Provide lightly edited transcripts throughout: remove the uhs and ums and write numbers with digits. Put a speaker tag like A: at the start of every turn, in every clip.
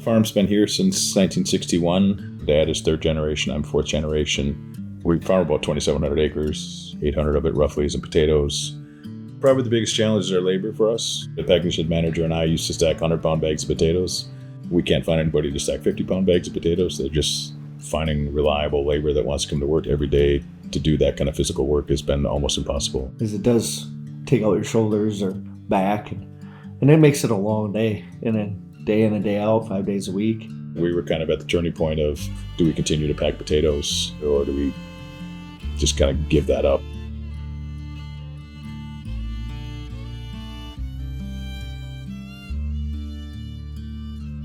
A: Farm's been here since 1961. Dad is third generation, I'm fourth generation. We farm about 2,700 acres, 800 of it roughly is in potatoes. Probably the biggest challenge is our labor for us. The packing shed manager and I used to stack 100-pound bags of potatoes. We can't find anybody to stack 50-pound bags of potatoes. They're just finding reliable labor that wants to come to work every day to do that kind of physical work has been almost impossible.
B: Because it does take out your shoulders or back, and it makes it a long day, and then day in and day out, 5 days a week.
A: We were kind of at the turning point of, do we continue to pack potatoes or do we just kind of give that up?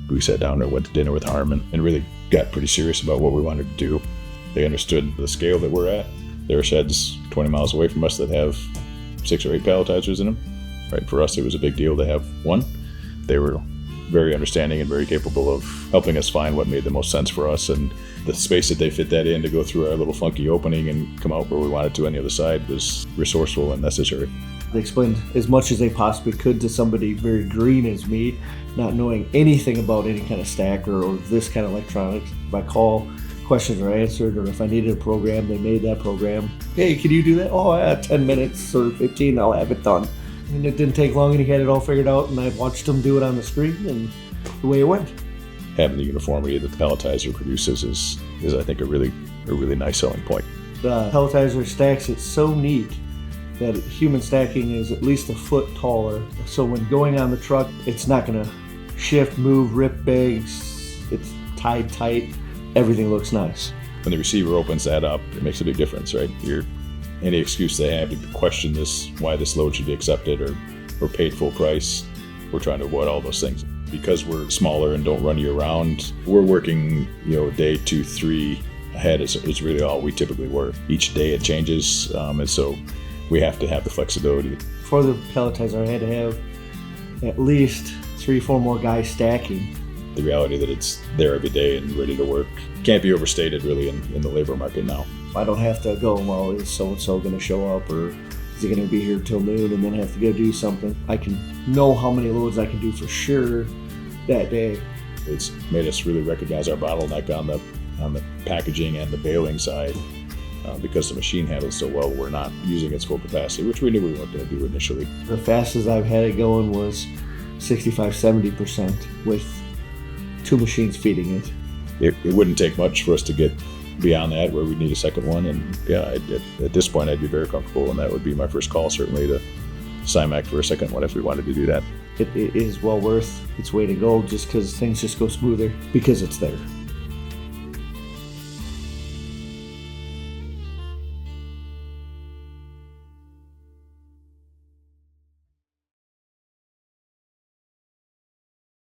A: We sat down and went to dinner with Harm and really got pretty serious about what we wanted to do. They understood the scale that we're at. There are sheds 20 miles away from us that have 6 or 8 palletizers in them. Right, for us, it was a big deal to have one. They were very understanding and very capable of helping us find what made the most sense for us. And the space that they fit that in to go through our little funky opening and come out where we wanted to on the other side was resourceful and necessary.
B: They explained as much as they possibly could to somebody very green as me, not knowing anything about any kind of stacker or this kind of electronics. If I call, questions are answered, or if I needed a program, they made that program. Hey, can you do that? Oh, yeah, 10 minutes or 15, I'll have it done. And it didn't take long, and he had it all figured out, and I watched him do it on the screen, and the way it went.
A: Having the uniformity that the Palletizer produces is I think, a really nice selling point.
B: The Palletizer stacks it so neat that human stacking is at least a foot taller. So when going on the truck, it's not gonna shift, move, rip bags. It's tied tight. Everything looks nice.
A: When the receiver opens that up, it makes a big difference, right? Any excuse they have to question why this load should be accepted or paid full price, we're trying to avoid all those things. Because we're smaller and don't run year round, we're working, day 2, 3 ahead is really all we typically work. Each day it changes, and so we have to have the flexibility.
B: For the Palletizer, I had to have at least 3 or 4 more guys stacking.
A: The reality that it's there every day and ready to work can't be overstated really in the labor market now.
B: I don't have to go, well, is so-and-so going to show up, or is he going to be here till noon and then have to go do something? I can know how many loads I can do for sure that day.
A: It's made us really recognize our bottleneck on the packaging and the baling side. Because the machine handles so well, we're not using its full capacity, which we knew we weren't going to do initially.
B: The fastest I've had it going was 65-70% with 2 machines feeding it.
A: It wouldn't take much for us to get beyond that, where we'd need a second one. And yeah, at this point, I'd be very comfortable, and that would be my first call, certainly, to Symach for a second one if we wanted to do that.
B: It is well worth its weight in gold just because things just go smoother because it's there.